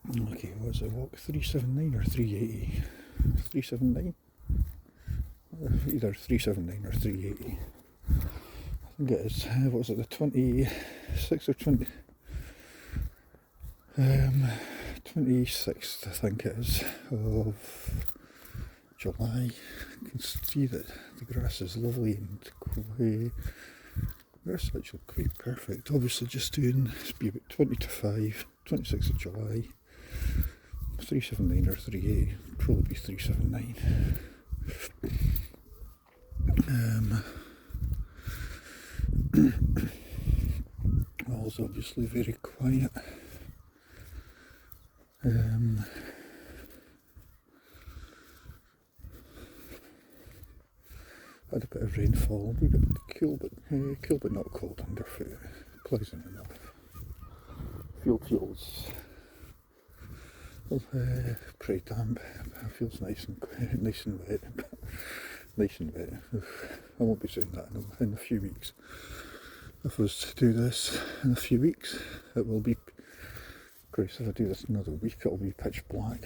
Okay, what is it? Walk 379 or 380? 379? Either 379 or 380. I think it is. What was it? The 26th or 26th, I think it is, of July. You can see that the grass is lovely and quite. That's actually quite perfect. Obviously, just doing it's be about 20 to 5, 26th of July, 379 or 38, probably be 379. All's obviously very quiet. Had a bit of rainfall, a wee bit cool but not cold underfoot. Pleasant enough. Feels pretty damp. It feels nice and wet. Nice and wet. I won't be saying that in a few weeks. If I was to do this in a few weeks, it will be. Christ, if I do this another week, it'll be pitch black.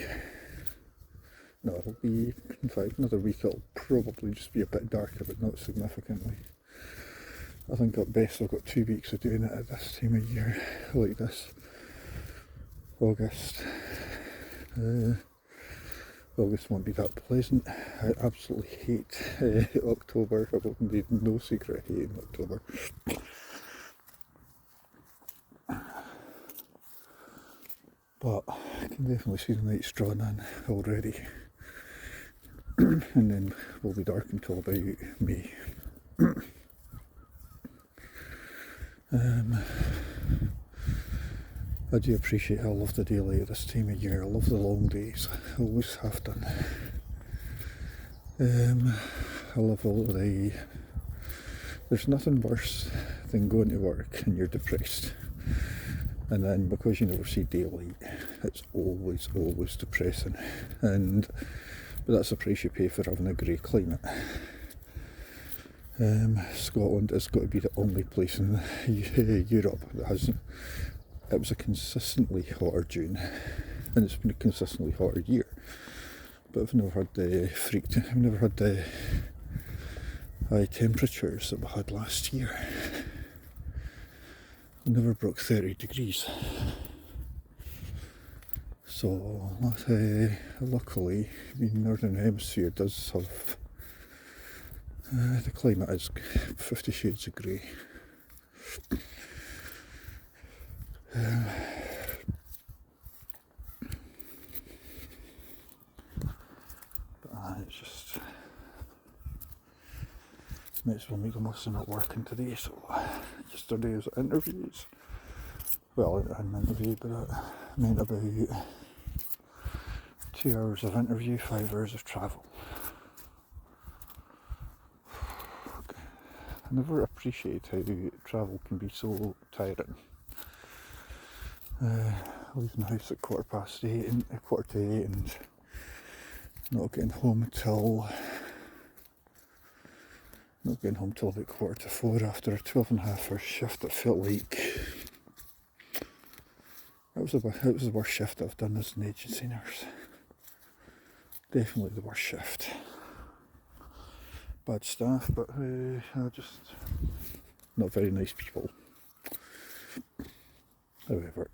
No, it'll be, in fact, another week it'll probably just be a bit darker, but not significantly. I think at best I've got 2 weeks of doing it at this time of year, like this. August. August won't be that pleasant. I absolutely hate October. I will indeed no secret hating October. But I can definitely see the nights drawing in already. And then we'll be dark until about May. I do appreciate, I love the daylight at this time of year. I love the long days. I always have done. I love all the. There's nothing worse than going to work and you're depressed. And then because you never see daylight, it's always depressing. But that's the price you pay for having a grey climate. Scotland has got to be the only place in Europe that has. It was a consistently hotter June, and it's been a consistently hotter year. But I've never had the high temperatures that we had last year. We never broke 30 degrees. So luckily, the Northern Hemisphere does have the climate is 50 shades of grey. But it's just might as well make the most of not working today. So yesterday was interviews. Well, an interview, but it meant about 2 hours of interview, 5 hours of travel. I never appreciate how travel can be so tiring. Leaving the house at 8:15 and not getting home till about 3:45 after a 12.5 hour shift. It felt like it was the worst shift I've done as an agency nurse. Definitely the worst shift. Bad staff, but just not very nice people. However,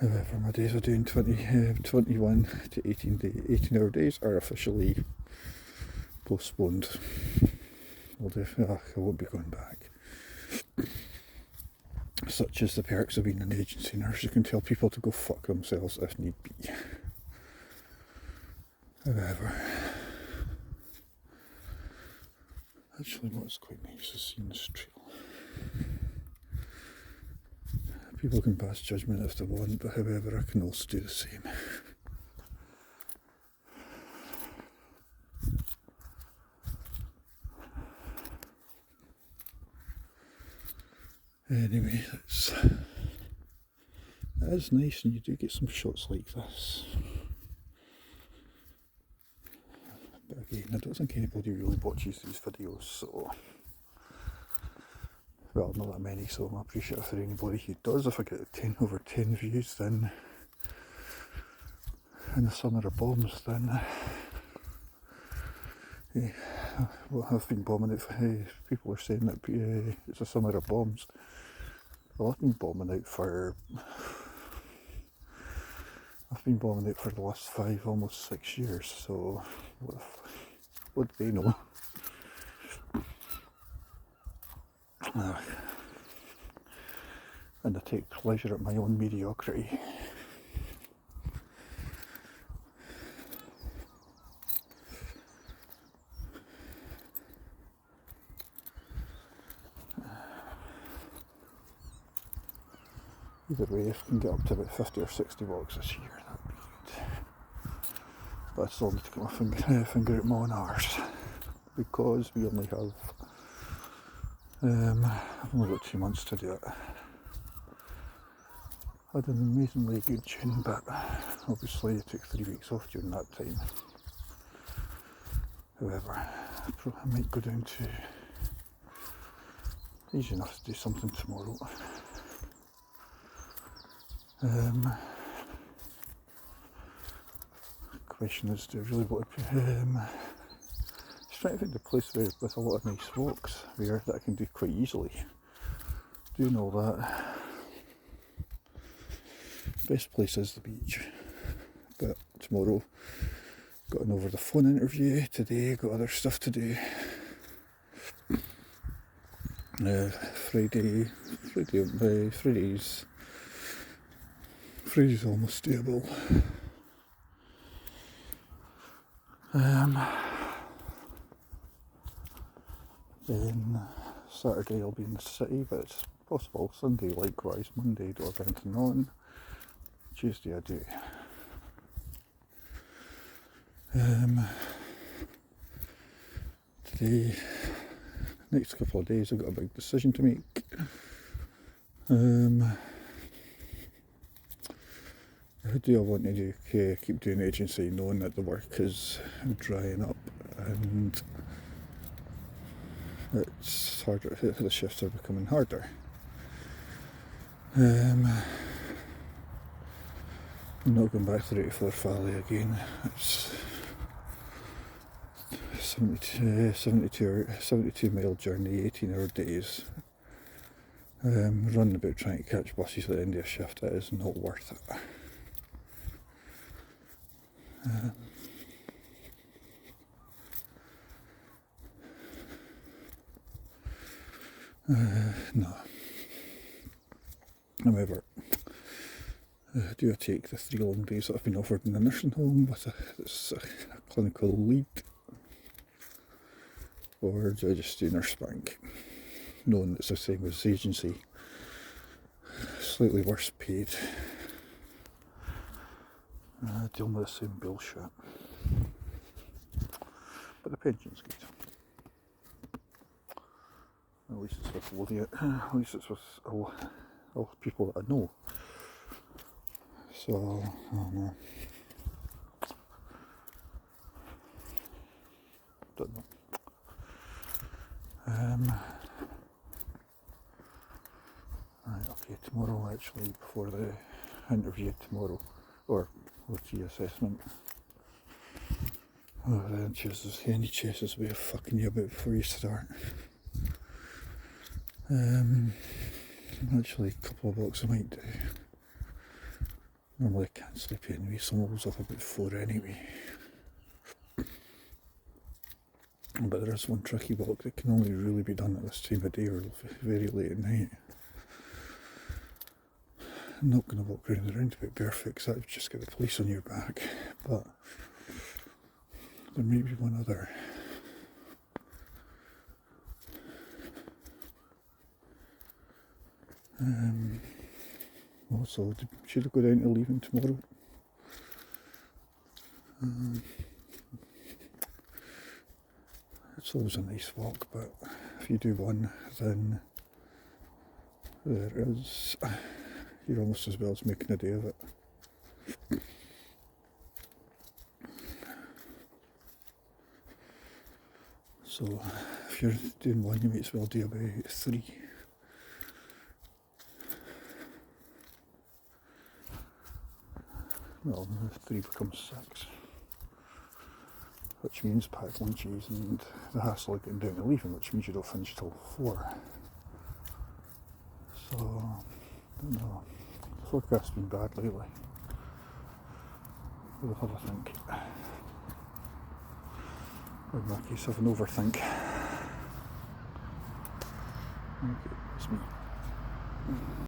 my days of doing 21 to 18-hour days are officially postponed. I won't be going back. Such is the perks of being an agency nurse. You can tell people to go fuck themselves if need be. However, actually what's quite nice is seeing this trail. People can pass judgment if they want, but however I can also do the same. Anyway, that is nice, and you do get some shots like this. But again, I don't think anybody really watches these videos, so well, not that many, so I appreciate it for anybody who does. If I get over 10 views, then in the summer of bombs, then well, I've been bombing it. People are saying that it's a summer of bombs. Well, I've been bombing it for the last 5, almost 6 years. So what do they know? And I take pleasure at my own mediocrity. Either way, if I can get up to about 50 or 60 walks this year, that'd be good. But I still need to get my finger at my own arse, because we only have I've only got 2 months to do it. I had an amazingly good June, but obviously I took 3 weeks off during that time. However, I might go down to, easy enough to do something tomorrow. Question is, do I really want to just trying to find a place with a lot of nice walks there that I can do quite easily. Doing all that, best place is the beach. But tomorrow, got an over the phone interview. Today, got other stuff to do. Friday's almost doable. Then Saturday I'll be in the city, but it's possible. Sunday likewise. Monday do have anything on. Tuesday I do. Today, next couple of days I've got a big decision to make. Do I want to keep doing agency knowing that the work is drying up and it's harder, the shifts are becoming harder. I'm not going back to the 84th Valley again. It's 72 mile journey, 18-hour days. Running about trying to catch buses at the end of a shift, that is not worth it. No. However, do I take the 3 long days that I've been offered in the nursing home with a clinical lead, or do I just do nurse bank, knowing it's the same as agency, slightly worse paid, dealing with the same bullshit, but the pension's good. At least it's with at least it's with all people that I know. So, I don't know. Right, okay, tomorrow actually, before the interview tomorrow, or OT assessment. Oh, then any chases way of fucking you about before you start. Actually, a couple of walks I might do. Normally I can't sleep anyway, so I'm always up about 4 anyway. But there is one tricky walk that can only really be done at this time of day or very late at night. I'm not going to walk around the roundabout barefoot because that would just get the police on your back. But there may be one other. Also, should I go down to Leaving tomorrow? It's always a nice walk, but if you do one, then you're almost as well as making a day of it. So if you're doing one, you might as well do about 3. well, 3 becomes 6. Which means pack lunches and the hassle of getting down and leaving, which means you don't finish till 4. So, I don't know. The forecast's been bad lately. We'll have a think. Or in my case, have an overthink. Okay, that's me.